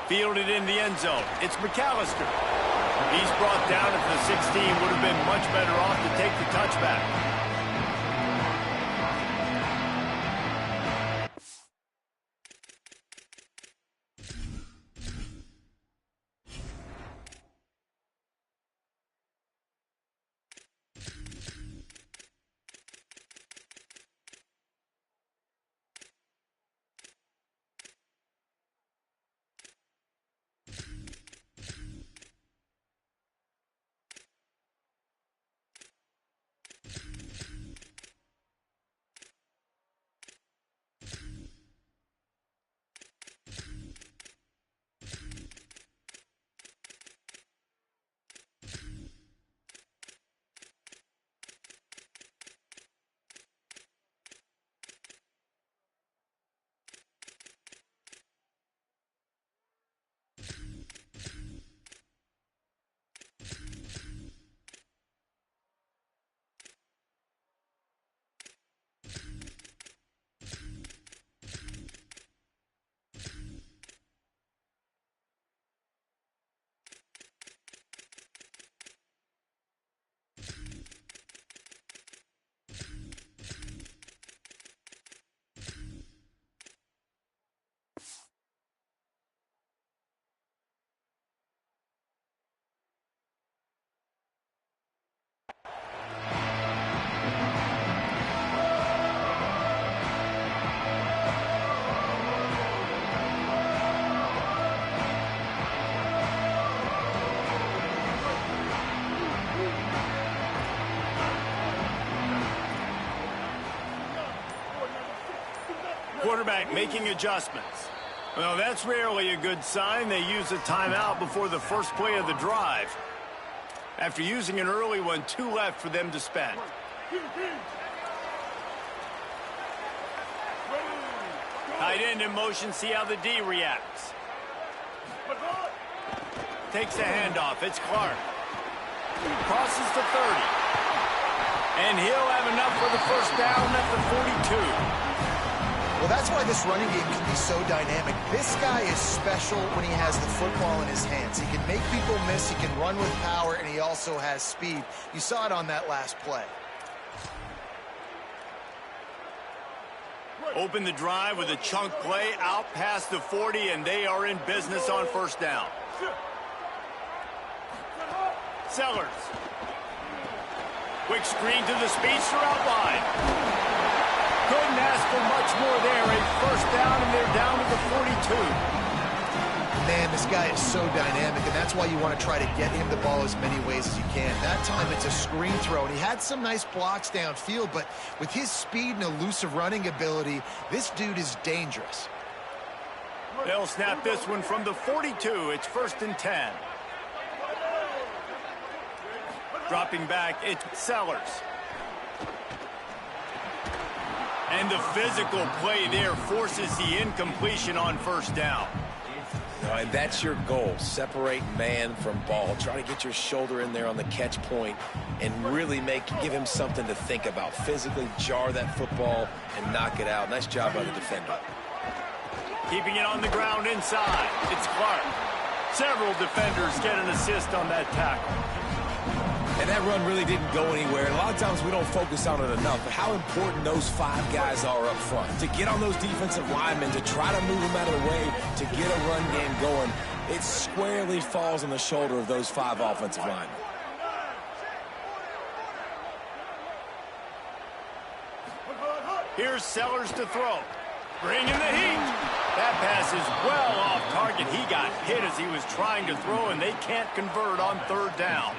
Fielded in the end zone. It's McAllister. He's brought down at the 16. Would have been much better off to take the touchback. Quarterback making adjustments. Well, that's rarely a good sign. They use a timeout before the first play of the drive. After using an early one, 2 left for them to spend. Tight end in motion, see how the D reacts. Takes a handoff, it's Clark. Crosses the 30. And he'll have enough for the first down at the 42. Well, that's why this running game can be so dynamic. This guy is special when he has the football in his hands. He can make people miss, he can run with power, and he also has speed. You saw it on that last play. Open the drive with a chunk play out past the 40, and they are in business on first down. Sellers. Quick screen to the speedster out wide. Couldn't ask for much more there. A first down, and they're down to the 42. Man, this guy is so dynamic, and that's why you want to try to get him the ball as many ways as you can. That time, it's a screen throw, and he had some nice blocks downfield, but with his speed and elusive running ability, this dude is dangerous. They'll snap this one from the 42. It's 1st and 10. Dropping back, it's Sellers. And the physical play there forces the incompletion on first down. And that's your goal. Separate man from ball. Try to get your shoulder in there on the catch point and really give him something to think about. Physically jar that football and knock it out. Nice job by the defender. Keeping it on the ground inside. It's Clark. Several defenders get an assist on that tackle. And that run really didn't go anywhere. And a lot of times we don't focus on it enough, but how important those 5 guys are up front. To get on those defensive linemen, to try to move them out of the way, to get a run game going, it squarely falls on the shoulder of those 5 offensive linemen. Here's Sellers to throw. Bringing the heat. That pass is well off target. He got hit as he was trying to throw, and they can't convert on 3rd down.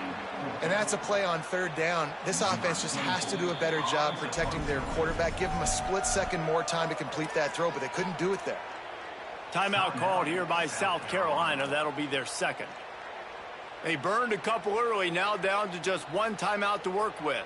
And that's a play on 3rd down. This offense just has to do a better job protecting their quarterback. Give them a split second more time to complete that throw, but they couldn't do it there. Timeout called here by South Carolina. That'll be their 2nd. They burned a couple early, now down to just 1 timeout to work with.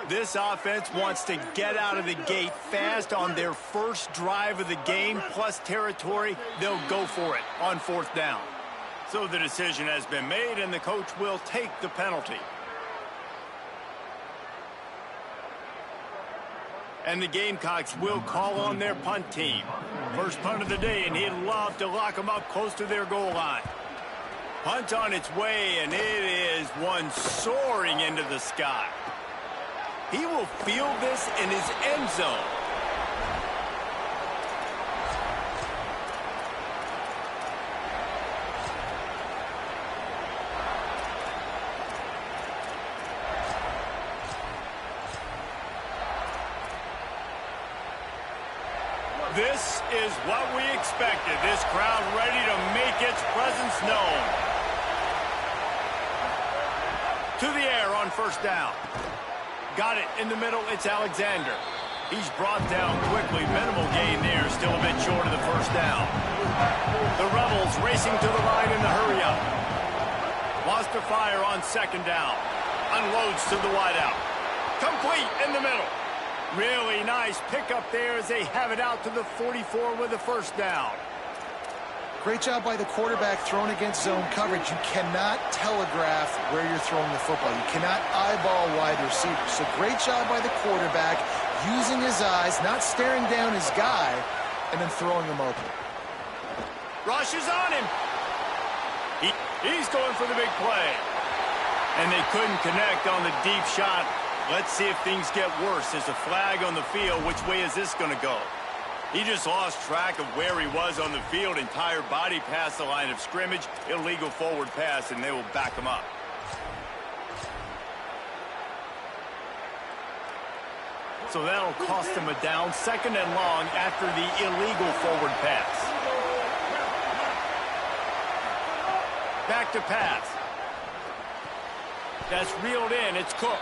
This offense wants to get out of the gate fast on their first drive of the game, plus territory. They'll go for it on 4th down. So the decision has been made, and the coach will take the penalty. And the Gamecocks will call on their punt team. First punt of the day, and he'd love to lock them up close to their goal line. Punt on its way, and it is one soaring into the sky. He will field this in his end zone. This is what we expected. This crowd ready to make its presence known. To the air on first down. Got it in the middle. It's Alexander. He's brought down quickly. Minimal gain there. Still a bit short of the first down. The Rebels racing to the line in the hurry up. Wants to fire on second down. Unloads to the wideout. Complete in the middle. Really nice pickup there as they have it out to the 44 with the first down. Great job by the quarterback throwing against zone coverage. You cannot telegraph where you're throwing the football. You cannot eyeball wide receivers. So great job by the quarterback using his eyes, not staring down his guy, and then throwing him open. Rush is on him. He's going for the big play. And they couldn't connect on the deep shot. Let's see if things get worse. There's a flag on the field. Which way is this going to go? He just lost track of where he was on the field. Entire body past the line of scrimmage. Illegal forward pass, and they will back him up. So that'll cost him a down. Second and long after the illegal forward pass. Back to pass. That's reeled in. It's Cook.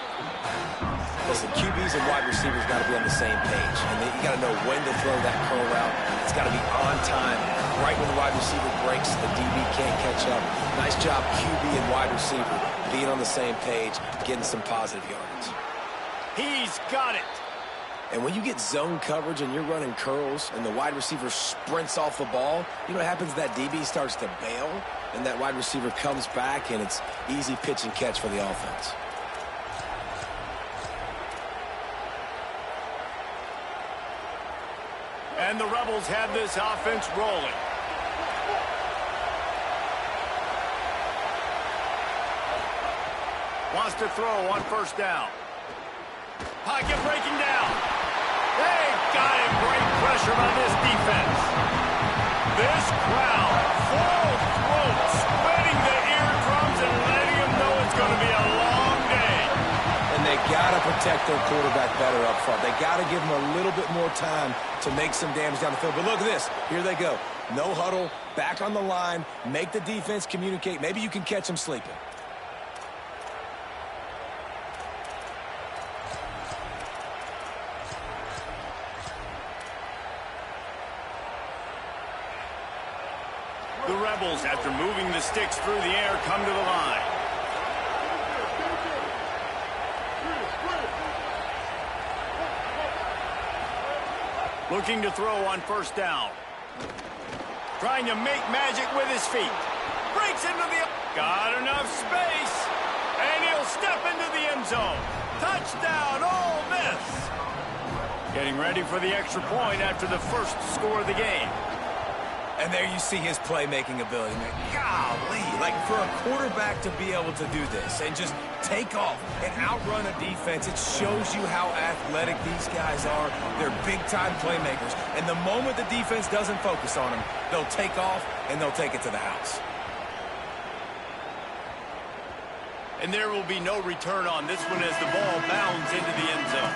Listen, QBs and wide receivers got to be on the same page. And you got to know when to throw that curl route. It's got to be on time. Right when the wide receiver breaks, the DB can't catch up. Nice job, QB and wide receiver, being on the same page, getting some positive yardage. He's got it. And when you get zone coverage and you're running curls and the wide receiver sprints off the ball, you know what happens? That DB starts to bail, and that wide receiver comes back, and it's easy pitch and catch for the offense. And the Rebels have this offense rolling. Wants to throw on first down. Pocket breaking down. They got it. Great pressure by this defense. This crowd, full throat, splitting the eardrums and letting them know it's going to be a long day. And they got to protect their quarterback better up front. They got to give him a little bit more time to make some damage down the field. But look at this. Here they go. No huddle, back on the line, make the defense communicate. Maybe you can catch them sleeping. The Rebels, after moving the sticks through the air, come to the line. Looking to throw on first down. Trying to make magic with his feet. Breaks into the... Got enough space. And he'll step into the end zone. Touchdown, Ole Miss. Getting ready for the extra point after the first score of the game. And there you see his playmaking ability. Golly, like for a quarterback to be able to do this and just take off and outrun a defense, it shows you how athletic these guys are. They're big-time playmakers. And the moment the defense doesn't focus on them, they'll take off and they'll take it to the house. And there will be no return on this one as the ball bounds into the end zone.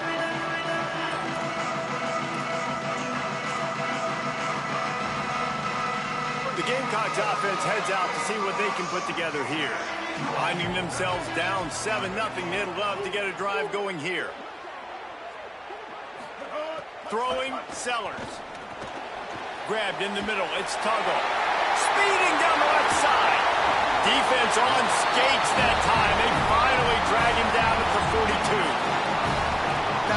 The Gamecocks offense heads out to see what they can put together here. Finding themselves down 7-0, they'd love to get a drive going here. Throwing, Sellers. Grabbed in the middle, it's Tuggle. Speeding down the left side. Defense on skates that time. They finally drag him down at the 42.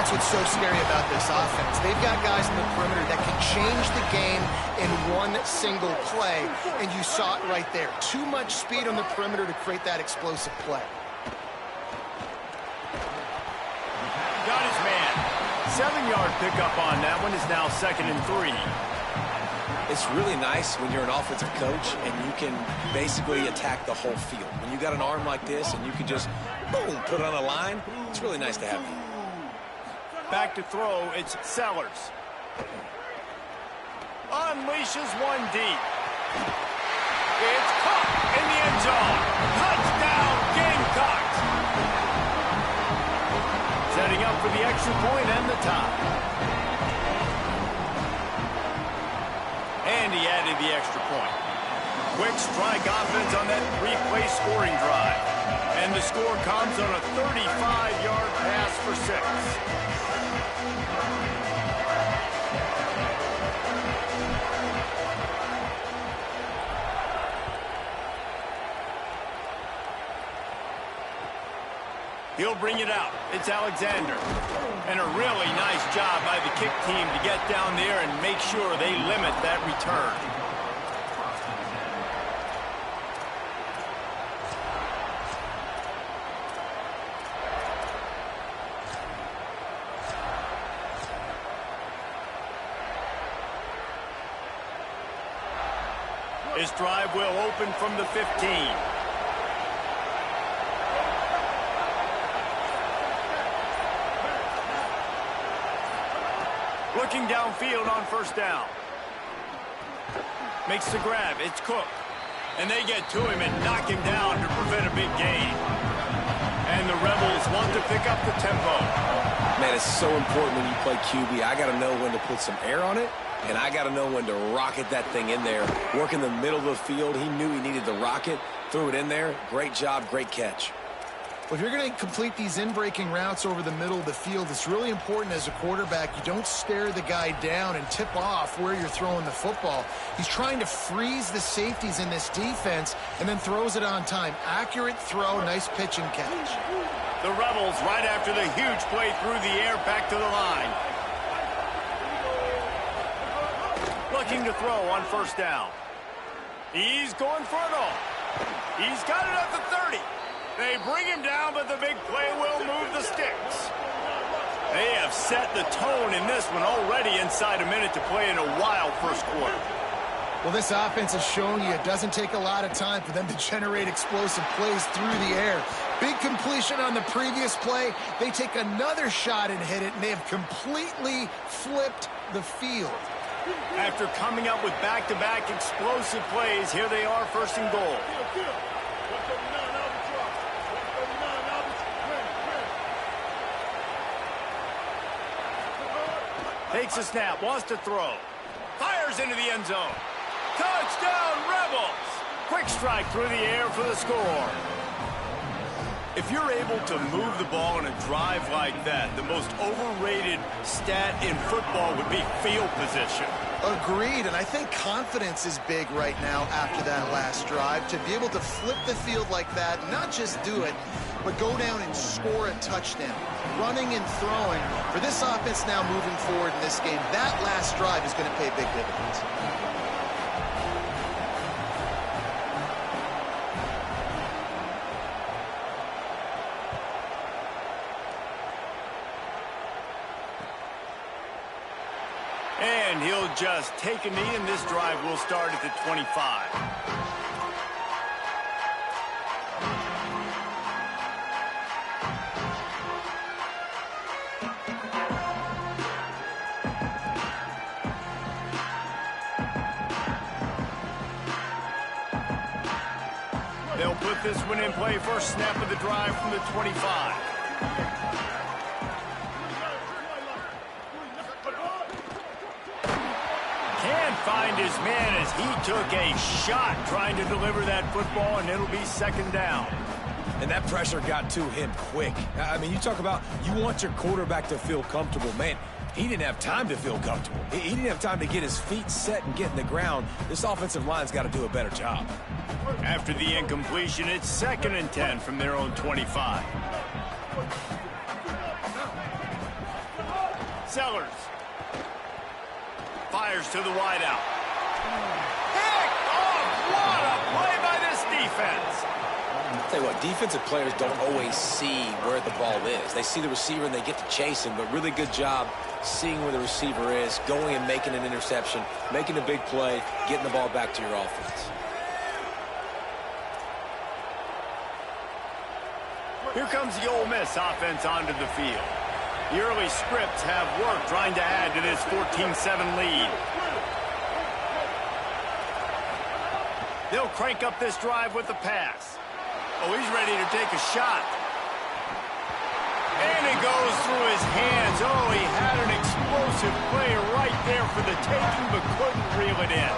that's what's so scary about this offense. They've got guys in the perimeter that can change the game in one single play, and you saw it right there. Too much speed on the perimeter to create that explosive play. Got his man. 7-yard pickup on that one is now 2nd and 3. It's really nice when you're an offensive coach and you can basically attack the whole field. When you got an arm like this and you can just, boom, put it on a line, it's really nice to have you. Back to throw, it's Sellers. Unleashes one deep. It's caught in the end zone. Touchdown, Gamecocks. Setting up for the extra point and the tie. And he added the extra point. Quick strike offense on that 3-play scoring drive. And the score comes on a 35-yard pass for 6. He'll bring it out. It's Alexander. And a really nice job by the kick team to get down there and make sure they limit that return. This drive will open from the 15. Looking downfield on 1st down. Makes the grab. It's Cook. And they get to him and knock him down to prevent a big gain. And the Rebels want to pick up the tempo. Man, it's so important when you play QB. I got to know when to put some air on it, and I got to know when to rocket that thing in there. Work in the middle of the field. He knew he needed the rocket. Threw it in there. Great job, great catch. Well, if you're going to complete these in-breaking routes over the middle of the field, it's really important as a quarterback you don't stare the guy down and tip off where you're throwing the football. He's trying to freeze the safeties in this defense and then throws it on time. Accurate throw, nice pitch and catch. The Rebels right after the huge play through the air back to the line. Looking to throw on 1st down. He's going for it all. He's got it at the 30. They bring him down, but the big play will move the sticks. They have set the tone in this one already inside a minute to play in a wild first quarter. Well, this offense is showing you it doesn't take a lot of time for them to generate explosive plays through the air. Big completion on the previous play. They take another shot and hit it, and they have completely flipped the field. After coming up with back-to-back explosive plays, here they are 1st and goal. Takes a snap, wants to throw. Fires into the end zone. Touchdown, Rebels! Quick strike through the air for the score. If you're able to move the ball in a drive like that, the most overrated stat in football would be field position. Agreed, and I think confidence is big right now after that last drive. To be able to flip the field like that, not just do it, but go down and score a touchdown. Running and throwing. For this offense now moving forward in this game, that last drive is going to pay big dividends. And he'll just take a knee, and this drive will start at the 25. They'll put this one in play. First snap of the drive from the 25. Can't find his man as he took a shot trying to deliver that football, and it'll be 2nd down. And that pressure got to him quick. I mean, you talk about you want your quarterback to feel comfortable. Man, he didn't have time to feel comfortable. He didn't have time to get his feet set and get in the ground. This offensive line's got to do a better job. After the incompletion, it's 2nd and 10 from their own 25. Sellers. Fires to the wideout. Picked off! What a play by this defense! I'll tell you what, defensive players don't always see where the ball is. They see the receiver and they get to chase him, but really good job seeing where the receiver is, going and making an interception, making a big play, getting the ball back to your offense. Here comes the Ole Miss offense onto the field. The early scripts have worked trying to add to this 14-7 lead. They'll crank up this drive with the pass. Oh, he's ready to take a shot. And it goes through his hands. Oh, he had an explosive play right there for the taking, but couldn't reel it in.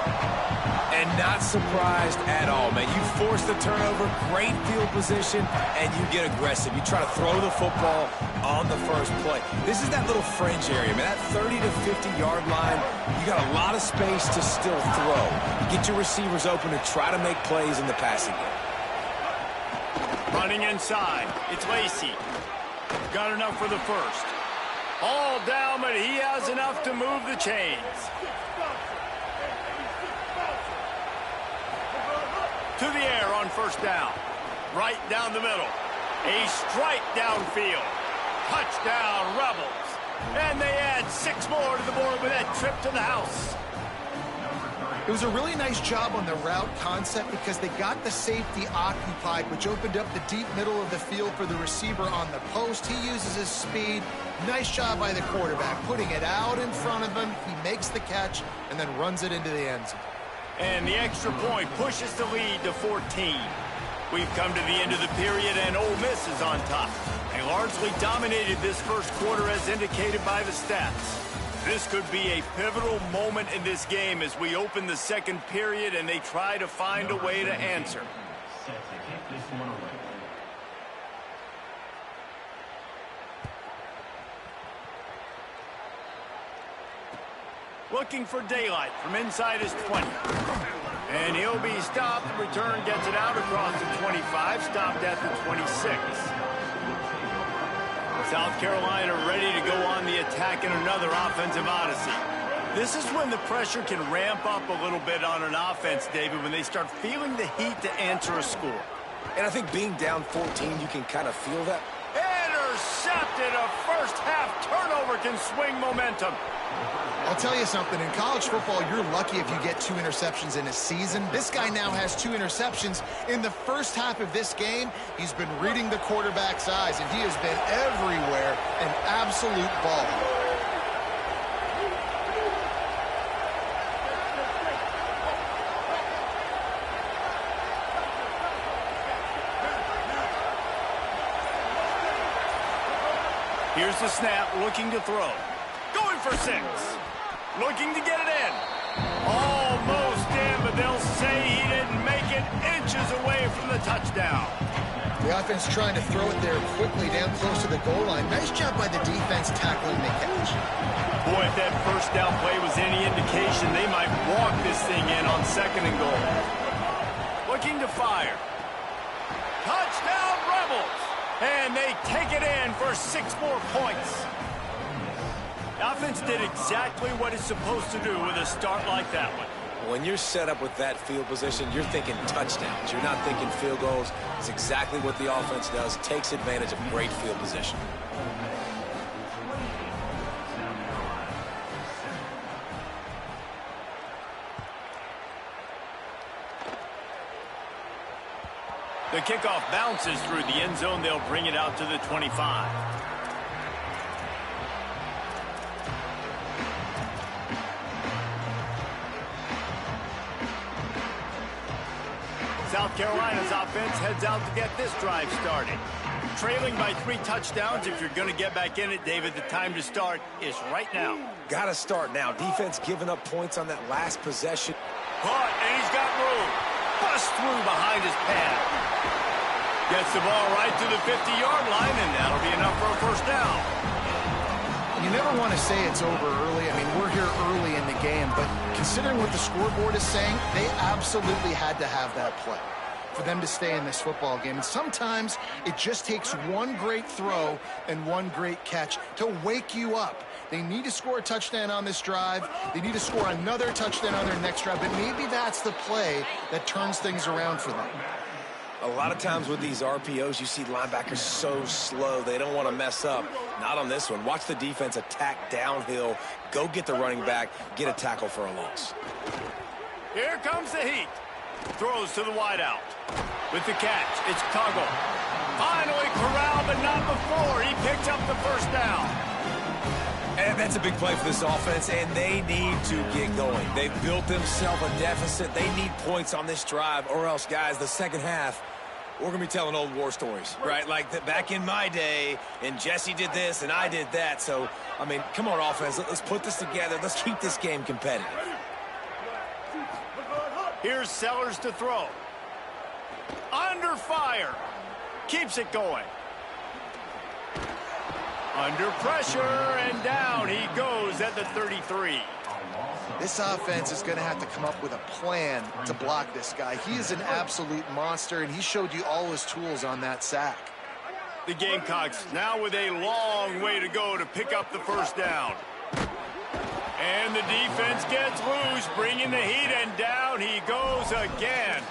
And not surprised at all, man. You force the turnover, great field position, and you get aggressive. You try to throw the football on the first play. This is that little fringe area, man. That 30 to 50-yard line, you got a lot of space to still throw. You get your receivers open and try to make plays in the passing game. Running inside, it's Lacey. Got enough for the first. All down, but he has enough to move the chains. To the air on first down. Right down the middle. A strike downfield. Touchdown, Rebels. And they add 6 more to the board with that trip to the house. It was a really nice job on the route concept because they got the safety occupied, which opened up the deep middle of the field for the receiver on the post. He uses his speed. Nice job by the quarterback, putting it out in front of him. He makes the catch and then runs it into the end zone. And the extra point pushes the lead to 14. We've come to the end of the period, and Ole Miss is on top. They largely dominated this first quarter as indicated by the stats. This could be a pivotal moment in this game as we open the second period and they try to find a way to answer. Looking for daylight from inside his 20. And he'll be stopped. The return gets it out across the 25, stopped at the 26. South Carolina ready to go on the attack in another offensive odyssey. This is when the pressure can ramp up a little bit on an offense, David, when they start feeling the heat to answer a score. And I think being down 14, you can kind of feel that. Intercepted. A first-half turnover can swing momentum. I'll tell you something, in college football, you're lucky if you get 2 interceptions in a season. This guy now has 2 interceptions. In the first half of this game, he's been reading the quarterback's eyes, and he has been everywhere, an absolute baller. Here's the snap, looking to throw. Going for 6. Looking to get it in. Almost in, but they'll say he didn't make it, inches away from the touchdown. The offense trying to throw it there quickly down close to the goal line. Nice job by the defense tackling the catch. Boy, if that first down play was any indication, they might walk this thing in on 2nd and goal. Looking to fire. Touchdown, Rebels! And they take it in for 6 more points. The offense did exactly what it's supposed to do with a start like that one. When you're set up with that field position, you're thinking touchdowns. You're not thinking field goals. It's exactly what the offense does. Takes advantage of great field position. The kickoff bounces through the end zone. They'll bring it out to the 25. South Carolina's offense heads out to get this drive started. Trailing by 3 touchdowns. If you're going to get back in it, David, the time to start is right now. Got to start now. Defense giving up points on that last possession. Caught, and he's got room. Bust through behind his pad. Gets the ball right to the 50-yard line, and that'll be enough for a first down. You never want to say it's over early. I mean, we're here early in the game, but considering what the scoreboard is saying, they absolutely had to have that play for them to stay in this football game. And sometimes it just takes one great throw and one great catch to wake you up. They need to score a touchdown on this drive. They need to score another touchdown on their next drive, but maybe that's the play that turns things around for them. A lot of times with these RPOs, you see linebackers so slow. They don't want to mess up. Not on this one. Watch the defense attack downhill, go get the running back, get a tackle for a loss. Here comes the heat. Throws to the wideout. With the catch, it's Tuggle. Finally corralled, but not before. He picked up the first down. And that's a big play for this offense, and they need to get going. They've built themselves a deficit. They need points on this drive, or else, guys, the second half, we're going to be telling old war stories, right? Like back in my day, and Jesse did this, and I did that. So, I mean, come on, offense. Let's put this together. Let's keep this game competitive. Here's Sellers to throw. Under fire. Keeps it going. Under pressure, and down he goes at the 33. This offense is going to have to come up with a plan to block this guy. He is an absolute monster, and he showed you all his tools on that sack. The Gamecocks now with a long way to go to pick up the first down. And the defense gets loose, bringing the heat, and down he goes again.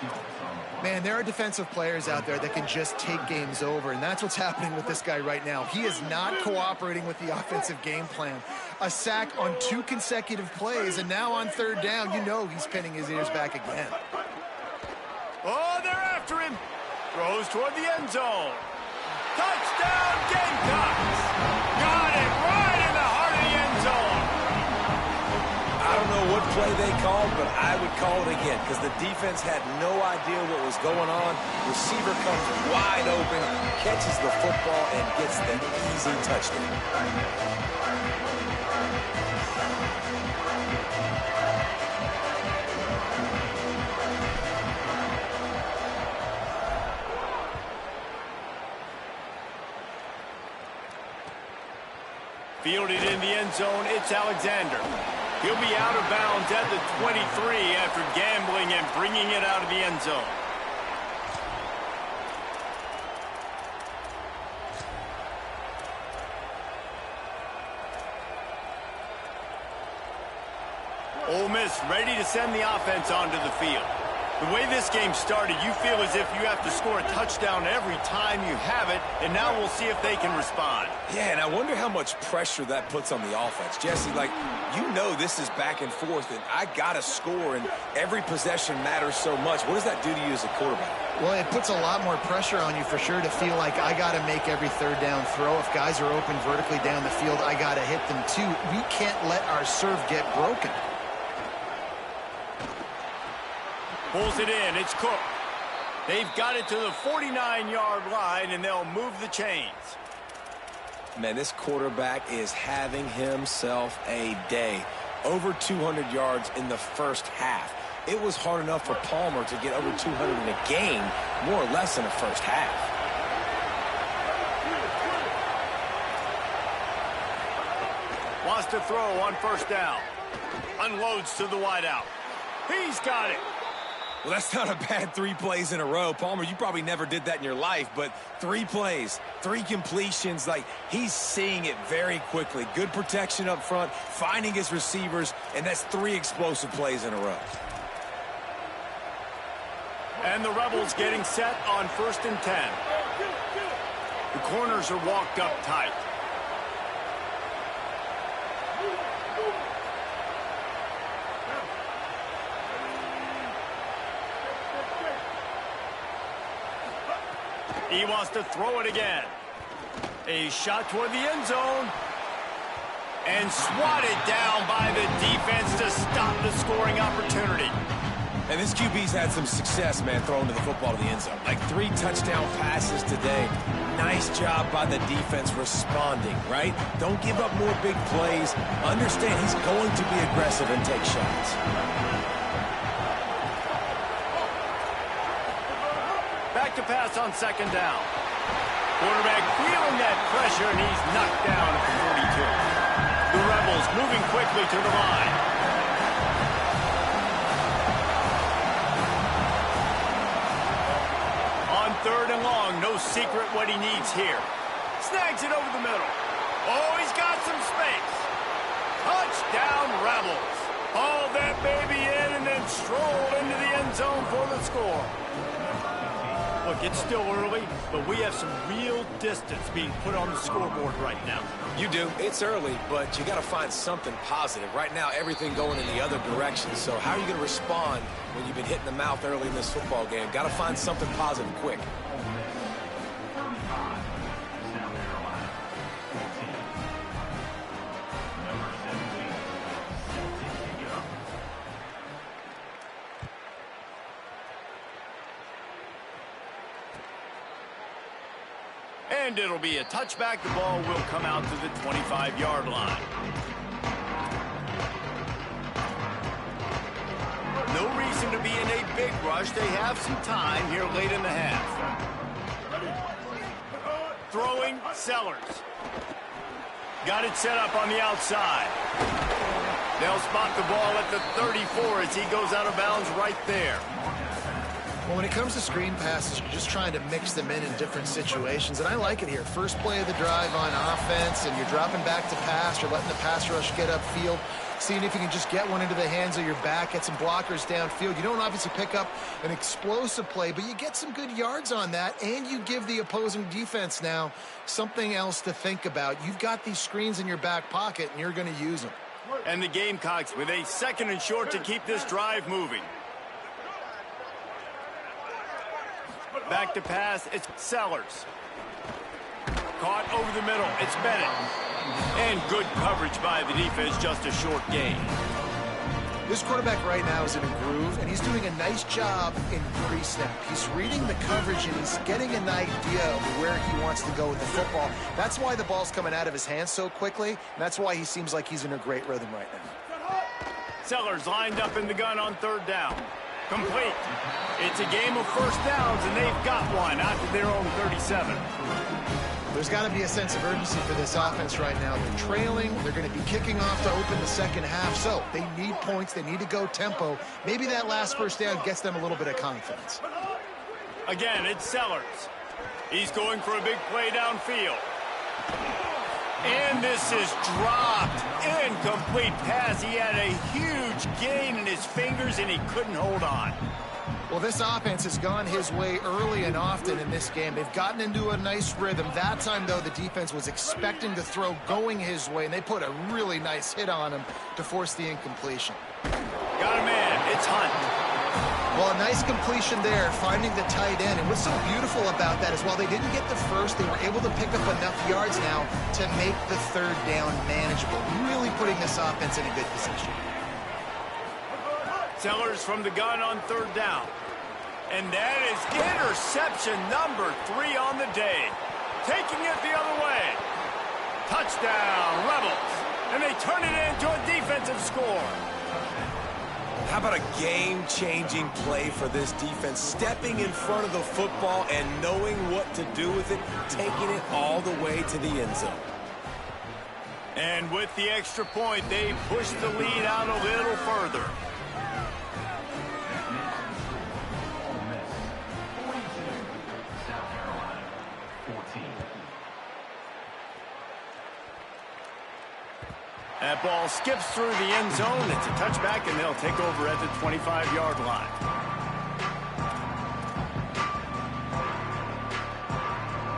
Man, there are defensive players out there that can just take games over, and that's what's happening with this guy right now. He is not cooperating with the offensive game plan. A sack on 2 consecutive plays, and now on third down, you know he's pinning his ears back again. Oh, they're after him. Throws toward the end zone. Touchdown, Gamecocks. Got it right in the heart of the end zone. I don't know what play they called, but I would call it again because the defense had no idea what was going on. Receiver comes wide open, catches the football, and gets the easy touchdown. Fielded in the end zone, it's Alexander. He'll be out of bounds at the 23 after gambling and bringing it out of the end zone. Ole Miss ready to send the offense onto the field. The way this game started, you feel as if you have to score a touchdown every time you have it, and now we'll see if they can respond. Yeah, and I wonder how much pressure that puts on the offense. Jesse, like, you know this is back and forth, and I got to score, and every possession matters so much. What does that do to you as a quarterback? Well, it puts a lot more pressure on you for sure to feel like I got to make every third down throw. If guys are open vertically down the field, I got to hit them too. We can't let our serve get broken. Pulls it in. It's Cook. They've got it to the 49-yard line, and they'll move the chains. Man, this quarterback is having himself a day. Over 200 yards in the first half. It was hard enough for Palmer to get over 200 in a game, more or less in the first half. Wants to throw on first down. Unloads to the wideout. He's got it. Well, that's not a bad 3 plays in a row. Palmer, you probably never did that in your life, but 3 plays, 3 completions, like he's seeing it very quickly. Good protection up front, finding his receivers, and that's 3 explosive plays in a row. And the Rebels getting set on 1st and 10. The corners are walked up tight. He wants to throw it again. A shot toward the end zone. And swatted down by the defense to stop the scoring opportunity. And this QB's had some success, man, throwing to the football to the end zone. Like 3 touchdown passes today. Nice job by the defense responding, right? Don't give up more big plays. Understand he's going to be aggressive and take shots. Back to pass on 2nd down. Quarterback feeling that pressure, and he's knocked down at the 42. The Rebels moving quickly to the line. On 3rd and long, no secret what he needs here. Snags it over the middle. Oh, he's got some space. Touchdown Rebels. Haul that baby in and then stroll into the end zone for the score. Look, it's still early, but we have some real distance being put on the scoreboard right now. You do. It's early, but you got to find something positive. Right now, everything going in the other direction. So how are you going to respond when you've been hit in the mouth early in this football game? Got to find something positive quick. And it'll be a touchback. The ball will come out to the 25-yard line. No reason to be in a big rush. They have some time here late in the half. Throwing, Sellers. Got it set up on the outside. They'll spot the ball at the 34 as he goes out of bounds right there. Well, when it comes to screen passes, you're just trying to mix them in different situations, and I like it here. First play of the drive on offense, and you're dropping back to pass. You're letting the pass rush get upfield, seeing if you can just get one into the hands of your back, get some blockers downfield. You don't obviously pick up an explosive play, but you get some good yards on that, and you give the opposing defense now something else to think about. You've got these screens in your back pocket, and you're going to use them. And the Gamecocks with a 2nd and short to keep this drive moving. Back to pass, it's Sellers. Caught over the middle, it's Bennett. And good coverage by the defense, just a short gain. This quarterback right now is in a groove, and he's doing a nice job in pre-snap. He's reading the coverage, and he's getting an idea of where he wants to go with the football. That's why the ball's coming out of his hands so quickly, and that's why he seems like he's in a great rhythm right now. Sellers lined up in the gun on 3rd down. Complete. It's a game of first downs, and they've got one out to their own 37. There's got to be a sense of urgency for this offense right now. They're trailing. They're going to be kicking off to open the second half. So they need points. They need to go tempo. Maybe that last first down gets them a little bit of confidence. Again, it's Sellers. He's going for a big play downfield. And this is dropped. Incomplete pass. He had a huge gain in his fingers, and he couldn't hold on. Well, this offense has gone his way early and often in this game. They've gotten into a nice rhythm. That time, though, the defense was expecting the throw going his way, and they put a really nice hit on him to force the incompletion. Got a man. It's Hunt. Well, a nice completion there, finding the tight end. And what's so beautiful about that is while they didn't get the first, they were able to pick up enough yards now to make the 3rd down manageable, really putting this offense in a good position. Sellers from the gun on 3rd down. And that is interception number 3 on the day. Taking it the other way. Touchdown, Rebels. And they turn it into a defensive score. How about a game-changing play for this defense? Stepping in front of the football and knowing what to do with it, taking it all the way to the end zone. And with the extra point, they push the lead out a little further. That ball skips through the end zone. It's a touchback, and they'll take over at the 25-yard line.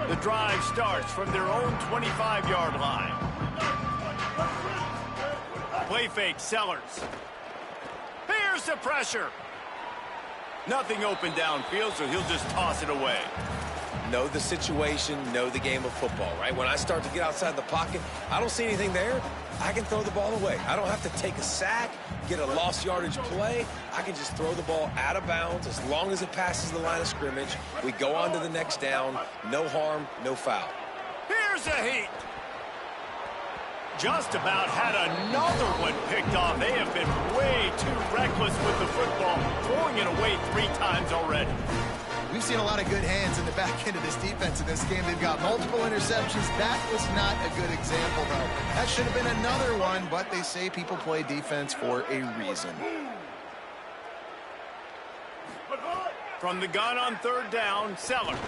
The drive starts from their own 25-yard line. Play fake, Sellers. Here's the pressure. Nothing open downfield, so he'll just toss it away. Know the situation, know the game of football, right? When I start to get outside the pocket, I don't see anything there, I can throw the ball away. I don't have to take a sack, get a lost yardage play. I can just throw the ball out of bounds as long as it passes the line of scrimmage. We go on to the next down. No harm, no foul. Here's a heat. Just about had another one picked off. They have been way too reckless with the football, throwing it away 3 times already. We've seen a lot of good hands in the back end of this defense in this game. They've got multiple interceptions. That was not a good example, though. That should have been another one, but they say people play defense for a reason. From the gun on 3rd down, Sellers.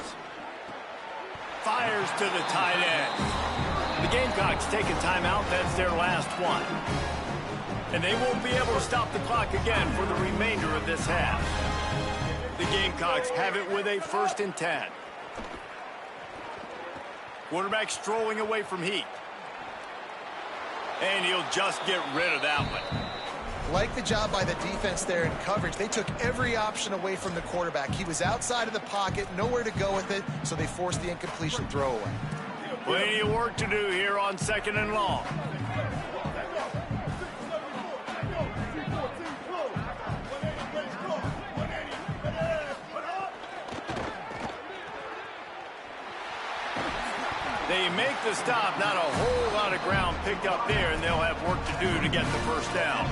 Fires to the tight end. The Gamecocks take a timeout. That's their last one. And they won't be able to stop the clock again for the remainder of this half. The Gamecocks have it with a 1st and 10. Quarterback strolling away from Heat. And he'll just get rid of that one. Like the job by the defense there in coverage. They took every option away from the quarterback. He was outside of the pocket, nowhere to go with it, so they forced the incompletion throwaway. Plenty of work to do here on 2nd and long. They make the stop. Not a whole lot of ground picked up there, and they'll have work to do to get the 1st down.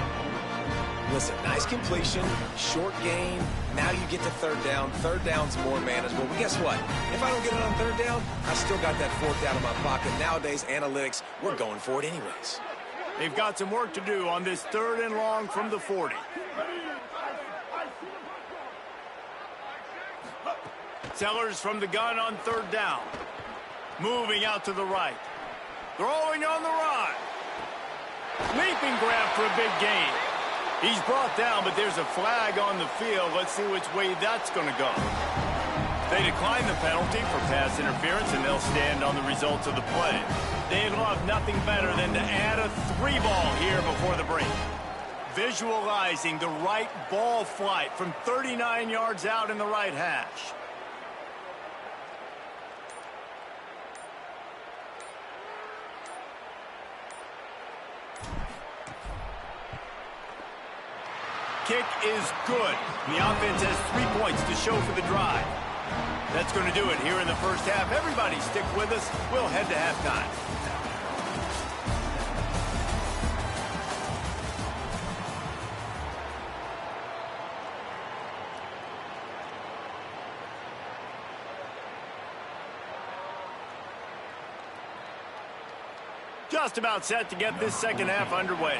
Listen, nice completion, short gain. Now you get to 3rd down. 3rd down's more manageable. But guess what? If I don't get it on 3rd down, I still got that 4th down in my pocket. Nowadays, analytics, we're going for it anyways. They've got some work to do on this 3rd and long from the 40. Sellers from the gun on 3rd down. Moving out to the right. Throwing on the run. Leaping grab for a big gain. He's brought down, but there's a flag on the field. Let's see which way that's going to go. They decline the penalty for pass interference, and they'll stand on the results of the play. They'd love nothing better than to add a 3-ball here before the break. Visualizing the right ball flight from 39 yards out in the right hash. Kick is good. The offense has 3 points to show for the drive. That's going to do it here in the 1st half. Everybody stick with us. We'll head to halftime. Just about set to get this 2nd half underway.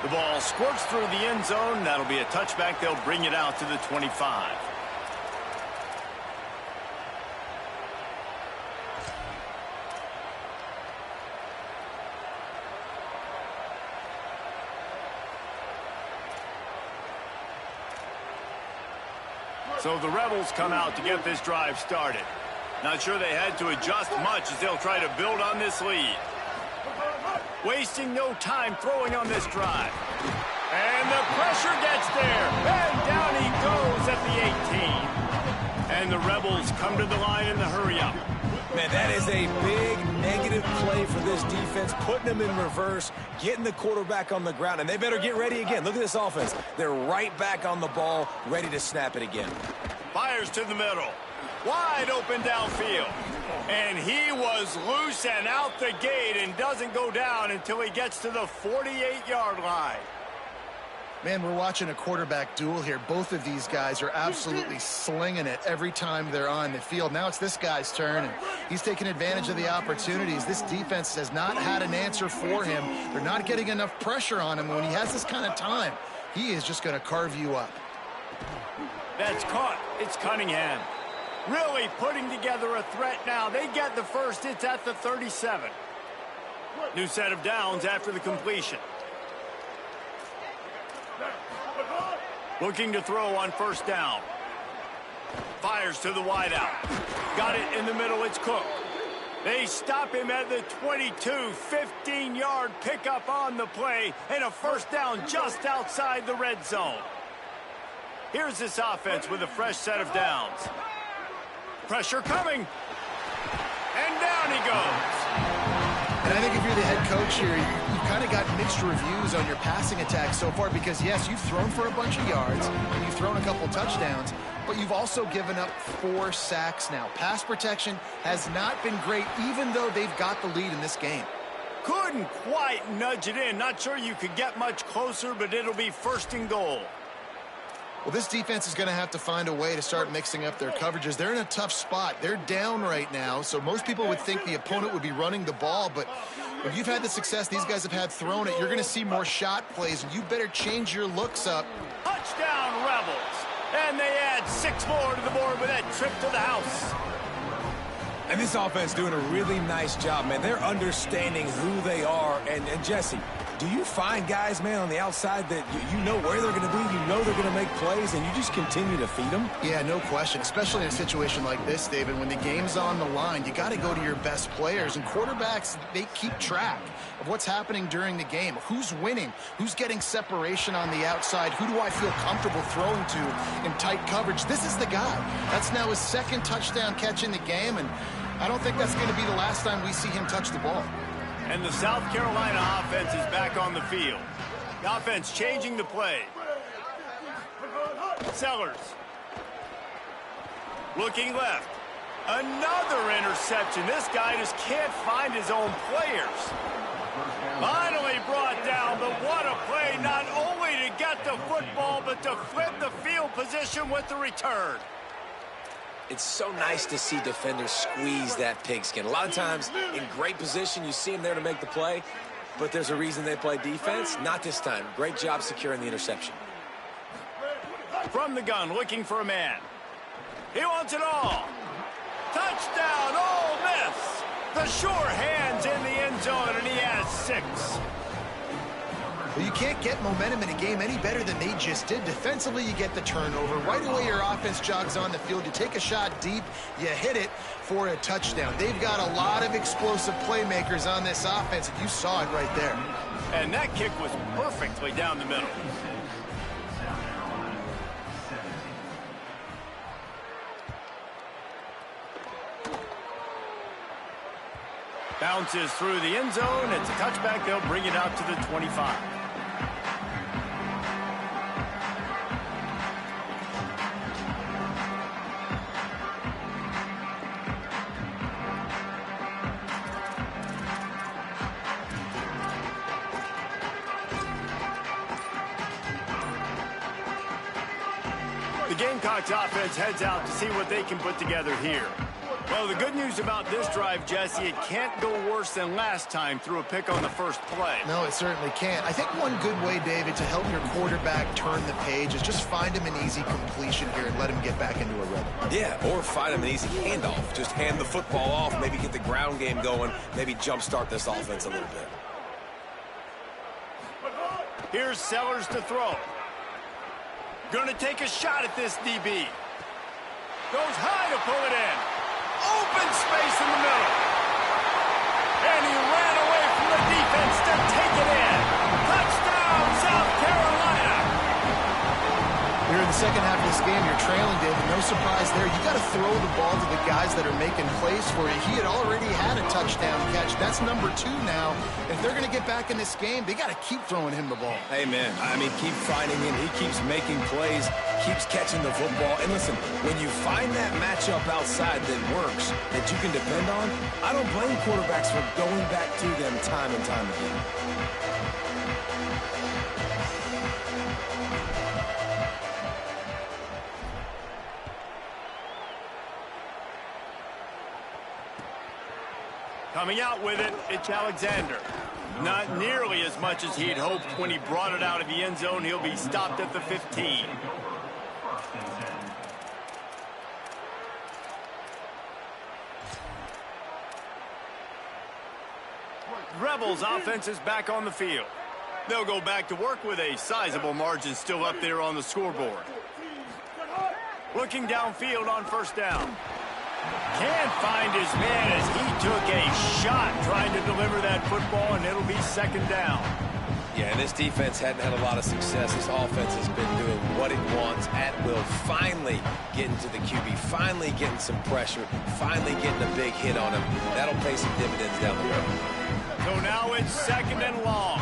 The ball squirts through the end zone. That'll be a touchback. They'll bring it out to the 25. So the Rebels come out to get this drive started. Not sure they had to adjust much as they'll try to build on this lead. Wasting no time throwing on this drive. And the pressure gets there. And down he goes at the 18. And the Rebels come to the line in the hurry-up. Man, that is a big negative play for this defense, putting them in reverse, getting the quarterback on the ground, and they better get ready again. Look at this offense. They're right back on the ball, ready to snap it again. Fires to the middle. Wide open downfield. And he was loose and out the gate and doesn't go down until he gets to the 48-yard line. Man, we're watching a quarterback duel here. Both of these guys are absolutely slinging it every time they're on the field. Now it's this guy's turn, and he's taking advantage of the opportunities. This defense has not had an answer for him. They're not getting enough pressure on him. When he has this kind of time, he is just going to carve you up. That's caught. It's Cunningham. Really putting together a threat now. They get the first. It's at the 37. New set of downs after the completion. Looking to throw on first down. Fires to the wideout. Got it in the middle. It's Cook. They stop him at the 22. 15-yard pickup on the play. And a first down just outside the red zone. Here's this offense with a fresh set of downs. Pressure coming. And down he goes. And I think if you're the head coach here, you've kind of got mixed reviews on your passing attack so far because, yes, you've thrown for a bunch of yards and you've thrown a couple touchdowns, but you've also given up 4 sacks now. Pass protection has not been great, even though they've got the lead in this game. Couldn't quite nudge it in. Not sure you could get much closer, but it'll be first and goal. Well, this defense is going to have to find a way to start mixing up their coverages. They're in a tough spot. They're down right now, so most people would think the opponent would be running the ball, but if you've had the success these guys have had throwing it, you're going to see more shot plays, and you better change your looks up. Touchdown, Rebels. And they add 6 more to the board with that trip to the house. And this offense doing a really nice job, man. They're understanding who they are. And Jesse, do you find guys, man, on the outside that you know where they're going to be, you know they're going to make plays, and you just continue to feed them? Yeah, no question, especially in a situation like this, David. When the game's on the line, you got to go to your best players. And quarterbacks, they keep track of what's happening during the game. Who's winning? Who's getting separation on the outside? Who do I feel comfortable throwing to in tight coverage? This is the guy. That's now his 2nd touchdown catch in the game, and I don't think that's going to be the last time we see him touch the ball. And the South Carolina offense is back on the field. The offense changing the play. Sellers. Looking left. Another interception. This guy just can't find his own players. Finally brought down, but what a play, not only to get the football, but to flip the field position with the return. It's so nice to see defenders squeeze that pigskin. A lot of times, in great position, you see them there to make the play, but there's a reason they play defense. Not this time. Great job securing the interception. From the gun, looking for a man. He wants it all. Touchdown, Ole Miss. The sure hands in the end zone, and he has 6. Well, you can't get momentum in a game any better than they just did. Defensively, you get the turnover. Right away, your offense jogs on the field. You take a shot deep, you hit it for a touchdown. They've got a lot of explosive playmakers on this offense, and you saw it right there. And that kick was perfectly down the middle. Bounces through the end zone. It's a touchback. They'll bring it out to the 25. The Gamecocks offense heads out to see what they can put together here. Well, the good news about this drive, Jesse, it can't go worse than last time through a pick on the first play. No, it certainly can't. I think one good way, David, to help your quarterback turn the page is just find him an easy completion here and let him get back into a rhythm. Yeah, or find him an easy handoff. Just hand the football off, maybe get the ground game going, maybe jumpstart this offense a little bit. Here's Sellers to throw. Gonna take a shot at this DB. Goes high to pull it in. Open space in the middle. And he ran away from the defense to take it in. Touchdown, South Carolina. Here in the second half of this game, you're trailing, David. No surprise there. You got to throw the ball to the guys that are making plays for you. He had already had a touchdown catch. That's number 2 now. If they're going to get back in this game, they got to keep throwing him the ball. Amen. I mean, keep finding him. He keeps making plays, keeps catching the football. And listen, when you find that matchup outside that works, that you can depend on, I don't blame quarterbacks for going back to them time and time again. Coming out with it, it's Alexander. Not nearly as much as he'd hoped when he brought it out of the end zone. He'll be stopped at the 15. Rebels offense is back on the field. They'll go back to work with a sizable margin still up there on the scoreboard. Looking downfield on first down. Can't find his man as he took a shot trying to deliver that football, and it'll be second down. Yeah, and this defense hadn't had a lot of success. This offense has been doing what it wants at will. Finally getting to the QB, finally getting some pressure, finally getting a big hit on him. That'll pay some dividends down the road. So now it's second and long.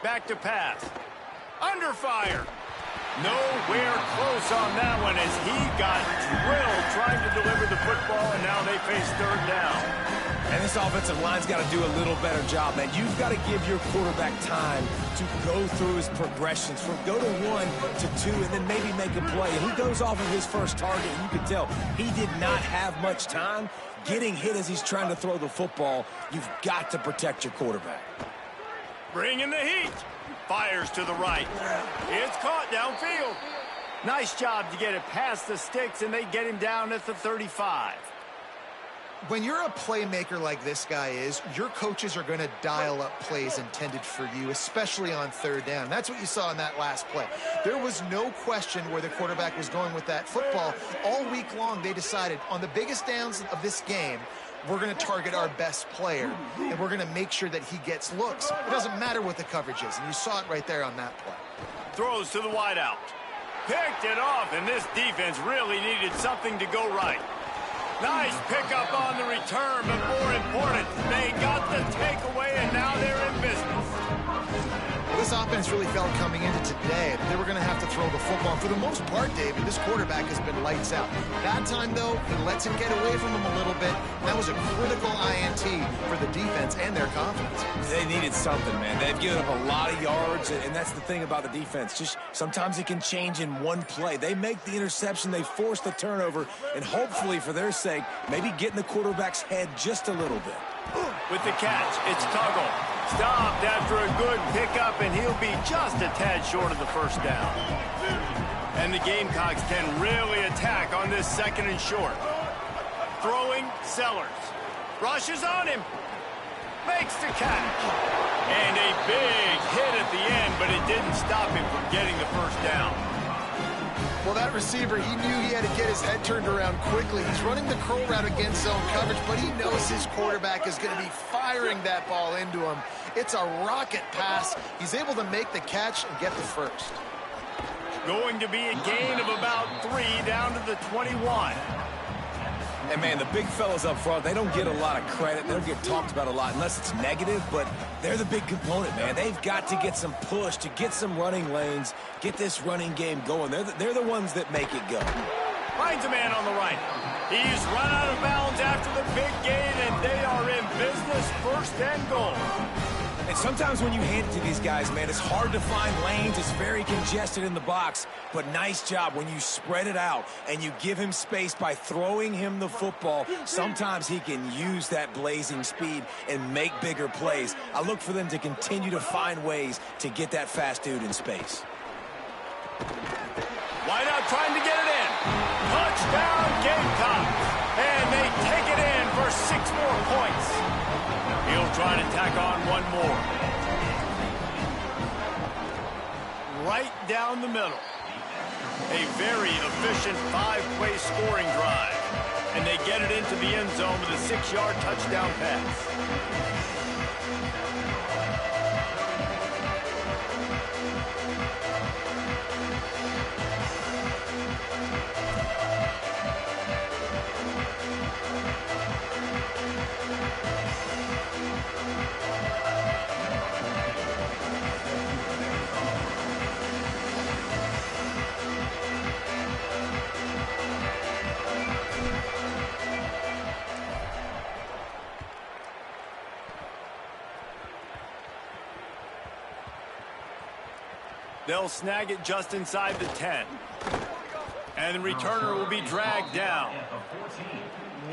Back to pass. Under fire. Nowhere close on that one as he got drilled trying to deliver the football, and now they face third down. And this offensive line's got to do a little better job, man. You've got to give your quarterback time to go through his progressions from go to 1 to 2 and then maybe make a play. And he goes off of his first target, and you can tell he did not have much time getting hit as he's trying to throw the football. You've got to protect your quarterback. Bringing the heat. Fires to the right. It's caught downfield. Nice job to get it past the sticks, and they get him down at the 35. When you're a playmaker like this guy is, your coaches are going to dial up plays intended for you, especially on third down. That's what you saw in that last play. There was no question where the quarterback was going with that football. All week long, they decided on the biggest downs of this game, we're going to target our best player, and we're going to make sure that he gets looks. It doesn't matter what the coverage is, and you saw it right there on that play. Throws to the wideout. Picked it off, and this defense really needed something to go right. Nice pickup on the return, but more important, they got the takeaway, and now they're in business. Well, this offense really felt coming into today they were going to have to throw the football. For the most part, David, this quarterback has been lights out. That time, though, he lets it get away from him a little bit. That was a critical INT for the defense and their confidence. They needed something, man. They've given up a lot of yards, and that's the thing about the defense. Just sometimes it can change in one play. They make the interception, they force the turnover, and hopefully, for their sake, maybe get in the quarterback's head just a little bit. With the catch, it's Tuggle. Stopped after a good pickup, and he'll be just a tad short of the first down. And the Gamecocks can really attack on this second and short. Throwing, Sellers. Rushes on him. Makes the catch. And a big hit at the end, but it didn't stop him from getting the first down. Well, that receiver, he knew he had to get his head turned around quickly. He's running the curl route against zone coverage, but he knows his quarterback is going to be firing that ball into him. It's a rocket pass. He's able to make the catch and get the first. Going to be a gain of about 3 down to the 21. And, man, the big fellas up front, they don't get a lot of credit. They don't get talked about a lot unless it's negative, but they're the big component, man. They've got to get some push, to get some running lanes, get this running game going. They're the ones that make it go. Finds a man on the right. He's run out of bounds after the big gain, and they are in business, first and goal. And sometimes when you hand it to these guys, man, it's hard to find lanes. It's very congested in the box. But nice job when you spread it out and you give him space by throwing him the football. Sometimes he can use that blazing speed and make bigger plays. I look for them to continue to find ways to get that fast dude in space. Why not trying to get it in? Touchdown Gamecocks. And they take it in for 6 more points. He'll try to tack on one more. Right down the middle. A very efficient 5-play scoring drive. And they get it into the end zone with a 6-yard touchdown pass. They'll snag it just inside the 10. And the returner will be dragged down.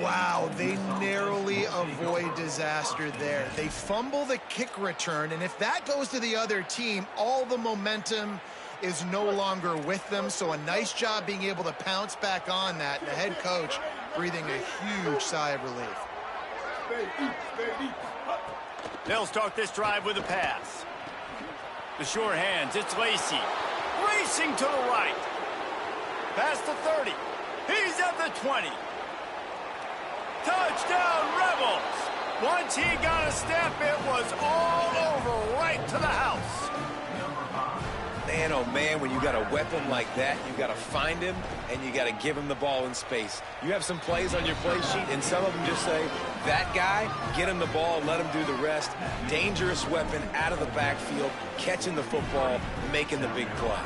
Wow, they narrowly avoid disaster there. They fumble the kick return, and if that goes to the other team, all the momentum is no longer with them. So a nice job being able to pounce back on that. The head coach breathing a huge sigh of relief. They'll start this drive with a pass. The sure hands, it's Lacey. Racing to the right. Past the 30. He's at the 20. Touchdown, Rebels. Once he got a step, it was all over right to the house. Man, oh man, when you got a weapon like that, you got to find him and you got to give him the ball in space. You have some plays on your play sheet, and some of them just say, that guy, get him the ball, let him do the rest. Dangerous weapon out of the backfield, catching the football, making the big play.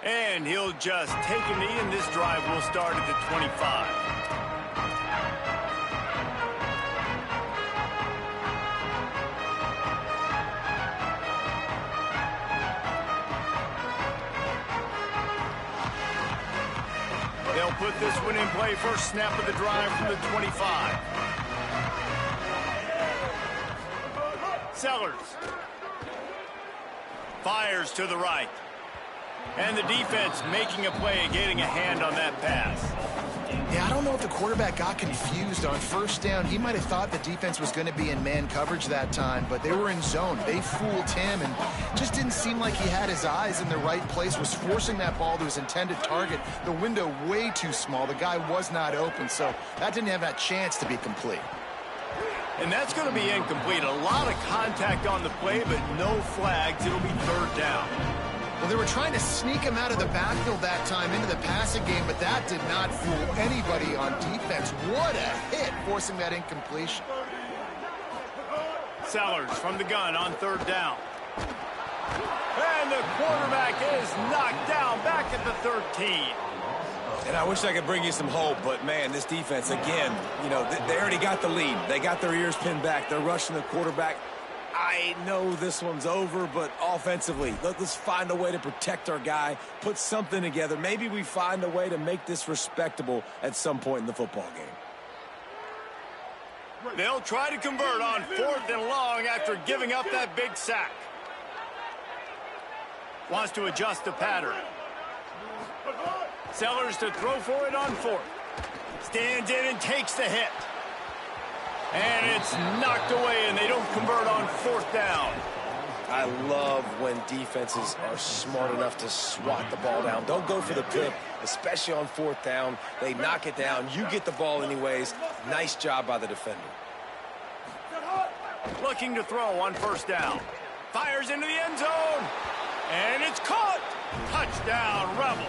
And he'll just take a knee, and this drive will start at the 25. They'll put this one in play. First snap of the drive from the 25. Sellers fires to the right. And the defense making a play, getting a hand on that pass. Yeah, I don't know if the quarterback got confused on first down. He might have thought the defense was going to be in man coverage that time, but they were in zone. They fooled him and just didn't seem like he had his eyes in the right place, was forcing that ball to his intended target. The window way too small. The guy was not open, so that didn't have that chance to be complete. And that's going to be incomplete. A lot of contact on the play, but no flags. It'll be third down. Well, they were trying to sneak him out of the backfield that time into the passing game, but that did not fool anybody on defense. What a hit, forcing that incompletion. Sellers from the gun on third down. And the quarterback is knocked down back at the 13. And I wish I could bring you some hope, but, man, this defense, again, you know, they already got the lead. They got their ears pinned back. They're rushing the quarterback. I know this one's over, but offensively, let's find a way to protect our guy, put something together. Maybe we find a way to make this respectable at some point in the football game. They'll try to convert on 4th and long after giving up that big sack. Wants to adjust the pattern. Sellers to throw for it on 4th. Stands in and takes the hit. And it's knocked away, and they don't convert on 4th down. I love when defenses are smart enough to swat the ball down. Don't go for the pick, especially on 4th down. They knock it down. You get the ball anyways. Nice job by the defender. Looking to throw on 1st down. Fires into the end zone. And it's caught. Touchdown, Rebels.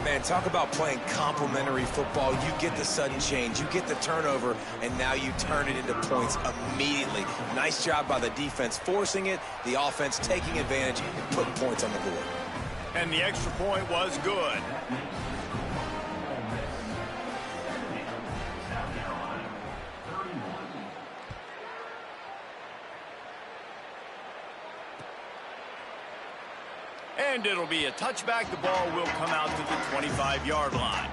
Man, talk about playing complementary football. You get the sudden change, you get the turnover, and now you turn it into points immediately. Nice job by the defense forcing it, the offense taking advantage and putting points on the board. And the extra point was good. And it'll be a touchback. The ball will come out to the 25-yard line.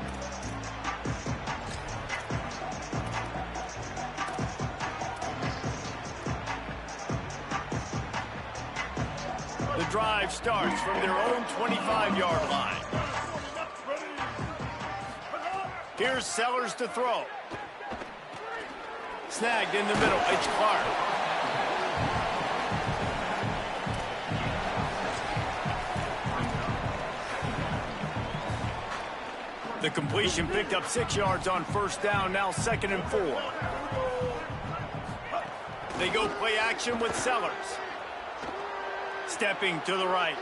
The drive starts from their own 25-yard line. Here's Sellers to throw. Snagged in the middle. It's Clark. The completion picked up 6 yards on 1st down, now 2nd and 4. They go play action with Sellers. Stepping to the right.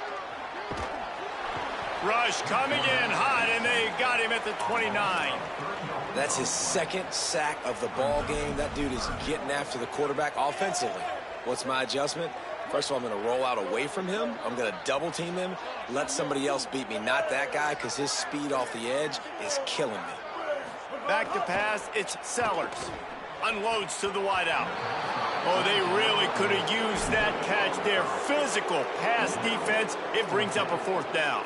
Rush coming in hot, and they got him at the 29. That's his 2nd sack of the ball game. That dude is getting after the quarterback offensively. What's my adjustment? First of all, I'm going to roll out away from him. I'm going to double team him, let somebody else beat me, not that guy, because his speed off the edge is killing me. Back to pass, it's Sellers. Unloads to the wideout. Oh, they really could have used that catch there. Physical pass defense. It brings up a 4th down.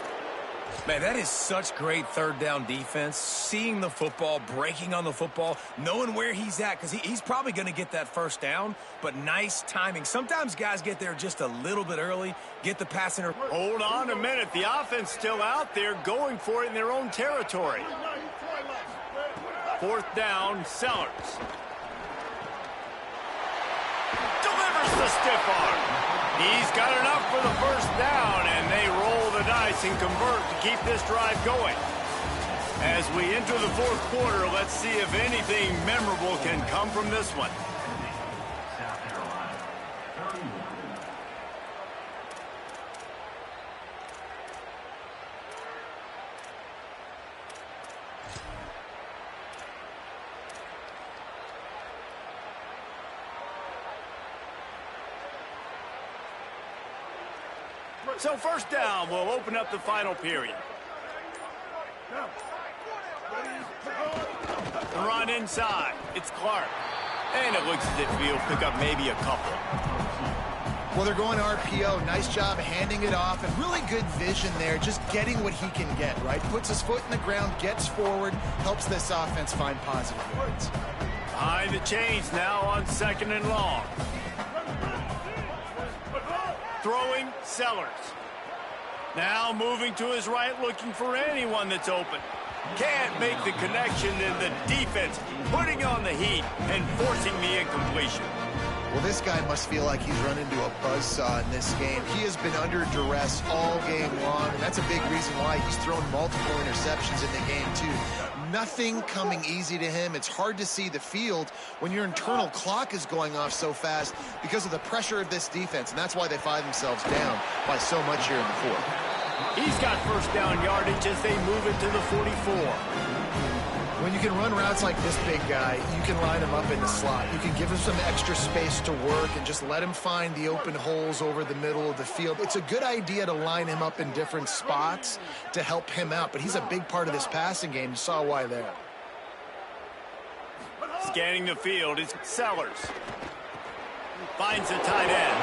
Man, that is such great 3rd down defense. Seeing the football, breaking on the football, knowing where he's at, because he's probably going to get that 1st down, but nice timing. Sometimes guys get there just a little bit early, get the pass in. Hold on a minute. The offense still out there going for it in their own territory. 4th down, Sellers. Delivers the stiff arm. He's got enough for the 1st down, and they roll the dice and convert to keep this drive going. As we enter the 4th quarter, let's see if anything memorable can come from this one. So first down will open up the final period. The run inside. It's Clark. And it looks as if he'll pick up maybe a couple. Well, they're going RPO. Nice job handing it off, and really good vision there, just getting what he can get, right? Puts his foot in the ground, gets forward, helps this offense find positive yards. Behind the chains now on 2nd and long. Throwing Sellers. Now moving to his right, looking for anyone that's open. Can't make the connection, and the defense putting on the heat and forcing the incompletion. Well, this guy must feel like he's run into a buzzsaw in this game. He has been under duress all game long, and that's a big reason why he's thrown multiple interceptions in the game, too. Nothing coming easy to him. It's hard to see the field when your internal clock is going off so fast because of the pressure of this defense, and that's why they find themselves down by so much here in the fourth. He's got first down yardage as they move it to the 44. When you can run routes like this big guy, you can line him up in the slot. You can give him some extra space to work and just let him find the open holes over the middle of the field. It's a good idea to line him up in different spots to help him out, but he's a big part of this passing game. You saw why there. Scanning the field is Sellers. Finds the tight end.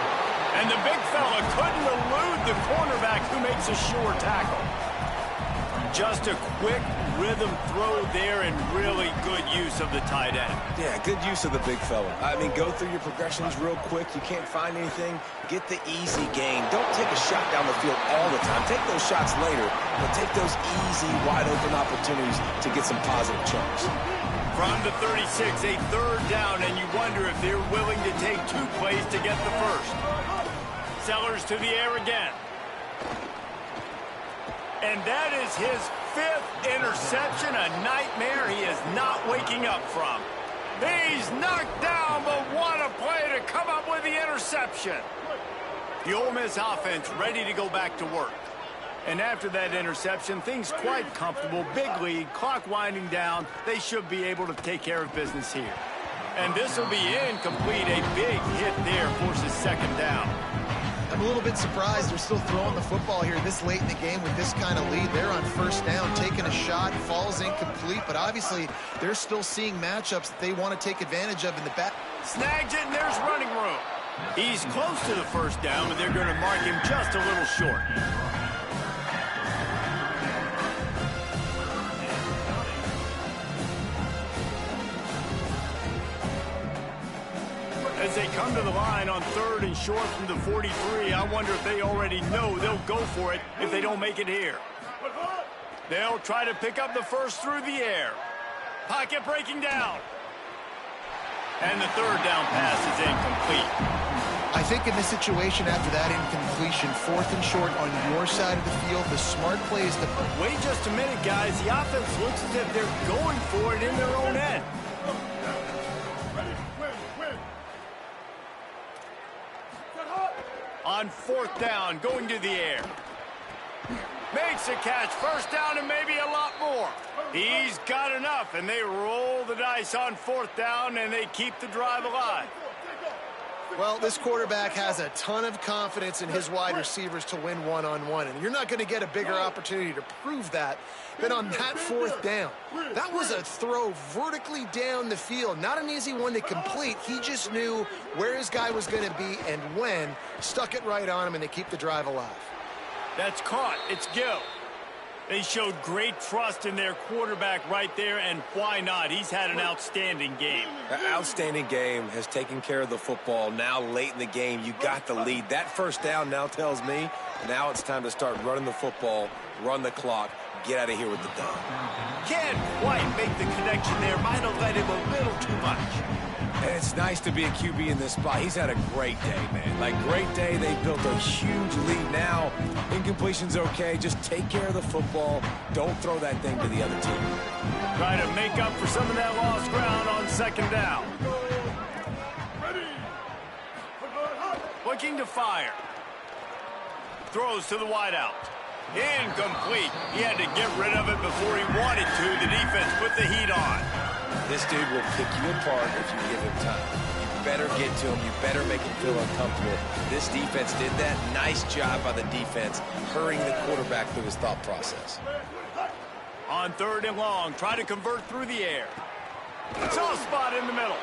And the big fella couldn't elude the cornerback who makes a sure tackle. Just a quick rhythm throw there and really good use of the tight end. Yeah, good use of the big fella. I mean, go through your progressions real quick. You can't find anything. Get the easy gain. Don't take a shot down the field all the time. Take those shots later, but take those easy, wide-open opportunities to get some positive chunks. From the 36, a third down, and you wonder if they're willing to take 2 plays to get the first. Sellers to the air again. And that is his 5th interception, a nightmare he is not waking up from. He's knocked down, but what a play to come up with the interception. The Ole Miss offense ready to go back to work. And after that interception, things quite comfortable. Big lead, clock winding down. They should be able to take care of business here. And this will be incomplete. A big hit there forces 2nd down. I'm a little bit surprised they're still throwing the football here this late in the game with this kind of lead. They're on first down, taking a shot, falls incomplete, but obviously they're still seeing matchups that they want to take advantage of in the back. Snags it, and there's running room. He's close to the first down, but they're going to mark him just a little short. As they come to the line on 3rd and short from the 43, I wonder if they already know they'll go for it if they don't make it here. They'll try to pick up the first through the air. Pocket breaking down. And the 3rd down pass is incomplete. I think in this situation after that incompletion, 4th and short on your side of the field, the smart play is to... Wait just a minute, guys. The offense looks as if they're going for it in their own end. On 4th down, going to the air. Makes a catch, first down and maybe a lot more. He's got enough, and they roll the dice on 4th down, and they keep the drive alive. Well, this quarterback has a ton of confidence in his wide receivers to win one-on-one, and you're not going to get a bigger opportunity to prove that than on that 4th down. That was a throw vertically down the field. Not an easy one to complete. He just knew where his guy was going to be and when. Stuck it right on him, and they keep the drive alive. That's caught. It's go. They showed great trust in their quarterback right there, and why not? He's had an outstanding game. An outstanding game, has taken care of the football. Now late in the game, you got the lead. That first down now tells me now it's time to start running the football, run the clock, get out of here with the dub. Can't quite make the connection there. Might have let him a little too much. And it's nice to be a QB in this spot. He's had a great day, man. Like, great day. They built a huge lead now. Incompletion's okay. Just take care of the football. Don't throw that thing to the other team. Try to make up for some of that lost ground on 2nd down. Looking to fire. Throws to the wideout. Incomplete. He had to get rid of it before he wanted to. The defense put the heat on. This dude will pick you apart if you give him time. You better get to him. You better make him feel uncomfortable. This defense did that. Nice job by the defense, hurrying the quarterback through his thought process. On 3rd and long, try to convert through the air. Soft spot in the middle.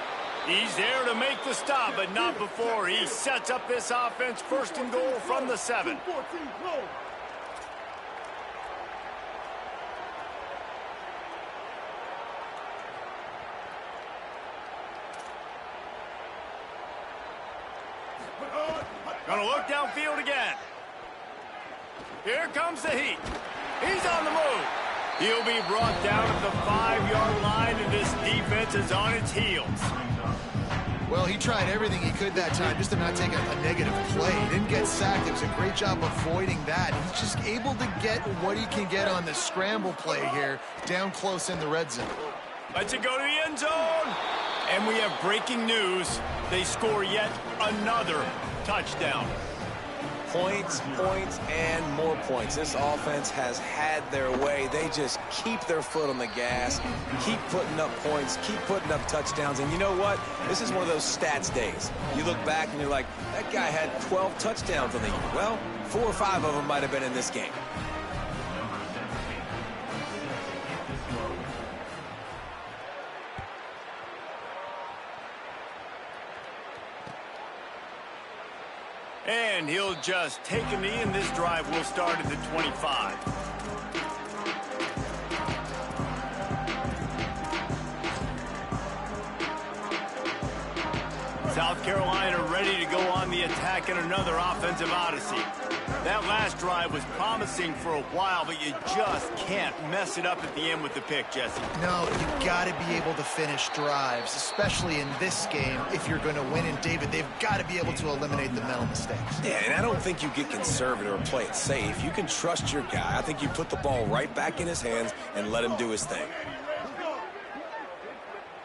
He's there to make the stop, but not before he sets up this offense. 1st and goal from the 7. Gonna look downfield again. Here comes the heat. He's on the move. He'll be brought down at the 5-yard line, and this defense is on its heels. Well, he tried everything he could that time just to not take a negative play. He didn't get sacked. It was a great job avoiding that. He's just able to get what he can get on the scramble play here down close in the red zone. Lets it go to the end zone. And we have breaking news. They score yet another touchdown. Points, points, and more points. This offense has had their way. They just keep their foot on the gas, keep putting up points, keep putting up touchdowns. And you know what? This is one of those stats days. You look back and you're like, that guy had 12 touchdowns on the year. Well, 4 or 5 of them might have been in this game. And he'll just take a knee, and this drive will start at the 25. South Carolina ready to go on the attack in another offensive odyssey. That last drive was promising for a while, but you just can't mess it up at the end with the pick, Jesse. No, you got to be able to finish drives, especially in this game. If you're going to win, and David, they've got to be able to eliminate the mental mistakes. Yeah, and I don't think you get conservative or play it safe. You can trust your guy. I think you put the ball right back in his hands and let him do his thing.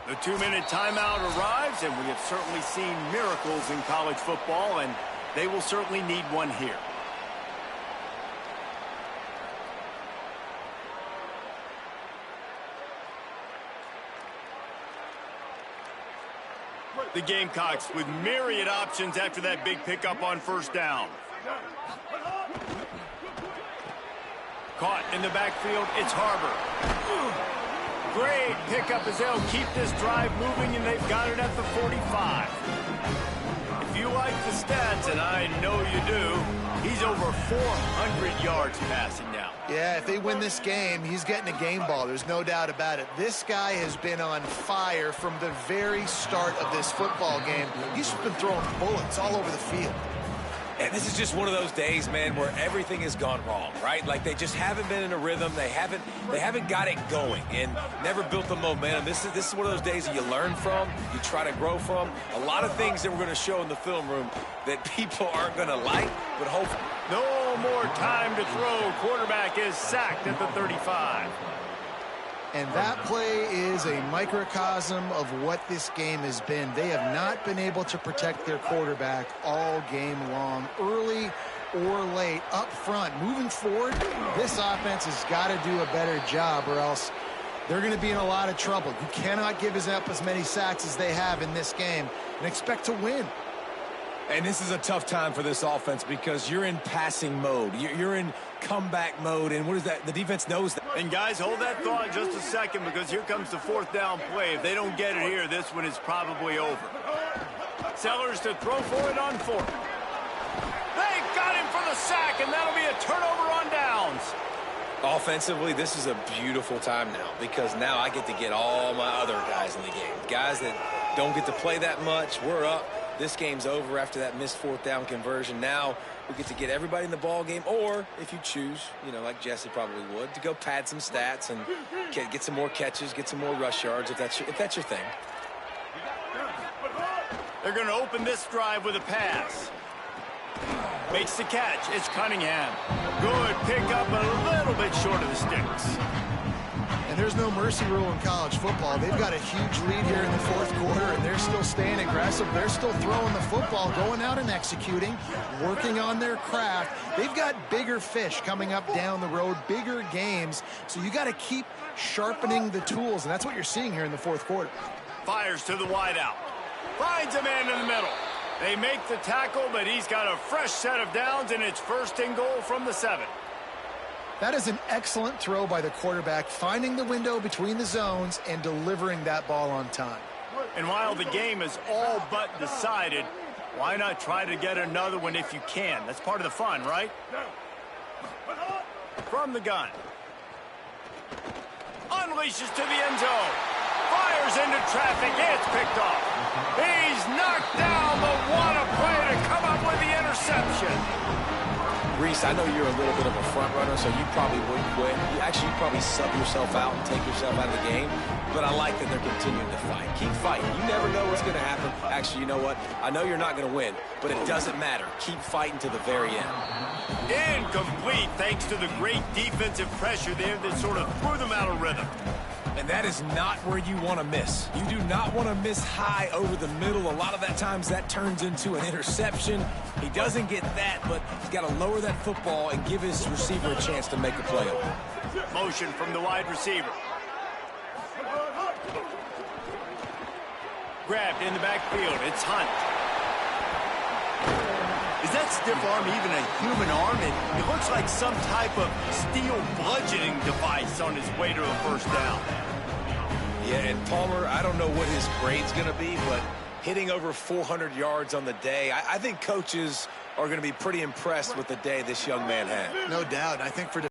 The 2-minute timeout arrives, and we have certainly seen miracles in college football, and they will certainly need one here. The Gamecocks with myriad options after that big pickup on 1st down. Caught in the backfield, it's Harbor. Great pickup as they'll keep this drive moving, and they've got it at the 45. If you like the stats, and I know you do, he's over 400 yards passing now. Yeah, if they win this game, he's getting a game ball. There's no doubt about it. This guy has been on fire from the very start of this football game. He's just been throwing bullets all over the field. And this is just one of those days, man, where everything has gone wrong, right? Like they just haven't been in a rhythm. They haven't got it going and never built the momentum. This is one of those days that you learn from, you try to grow from. A lot of things that we're going to show in the film room that people aren't going to like, but hopefully. No more time to throw. Quarterback is sacked at the 35. And that play is a microcosm of what this game has been. They have not been able to protect their quarterback all game long, early or late, up front. Moving forward, this offense has got to do a better job, or else they're going to be in a lot of trouble. You cannot give up as many sacks as they have in this game and expect to win. And this is a tough time for this offense because you're in passing mode. You're in comeback mode, and what is that? The defense knows that. And guys, hold that thought just a second, because here comes the 4th down play. If they don't get it here, this one is probably over. Sellers to throw for it on 4th. They got him for the sack, and that'll be a turnover on downs. Offensively, this is a beautiful time now because now I get to get all my other guys in the game. Guys that don't get to play that much, we're up. This game's over after that missed 4th down conversion. Now we get to get everybody in the ball game, or if you choose, you know, like Jesse probably would, to go pad some stats and get some more catches, get some more rush yards if that's your thing. They're going to open this drive with a pass. Makes the catch. It's Cunningham. Good pickup, a little bit short of the sticks. And there's no mercy rule in college football. They've got a huge lead here in the 4th quarter, and they're still staying aggressive. They're still throwing the football, going out and executing, working on their craft. They've got bigger fish coming up down the road, bigger games. So you got to keep sharpening the tools, and that's what you're seeing here in the 4th quarter. Fires to the wideout. Finds a man in the middle. They make the tackle, but he's got a fresh set of downs, and it's 1st and goal from the 7. That is an excellent throw by the quarterback, finding the window between the zones and delivering that ball on time. And while the game is all but decided, why not try to get another one if you can? That's part of the fun, right? From the gun. Unleashes to the end zone. Fires into traffic. It's picked off. He's knocked down, but what a play to come up with the interception. Reese, I know you're a little bit of a front runner, so you probably wouldn't quit. You'd probably sub yourself out and take yourself out of the game. But I like that they're continuing to fight. Keep fighting. You never know what's going to happen. Actually, you know what? I know you're not going to win, but it doesn't matter. Keep fighting to the very end. Incomplete thanks to the great defensive pressure there that sort of threw them out of rhythm. And that is not where you want to miss. You do not want to miss high over the middle. A lot of that times that turns into an interception. He doesn't get that, but he's got to lower that football and give his receiver a chance to make a play on it. Motion from the wide receiver. Grabbed in the backfield. It's Hunt. Is that stiff arm even a human arm? It looks like some type of steel bludgeoning device on his way to a 1st down. Yeah, and Palmer, I don't know what his grade's going to be, but hitting over 400 yards on the day, I think coaches are going to be pretty impressed with the day this young man had. No doubt. I think for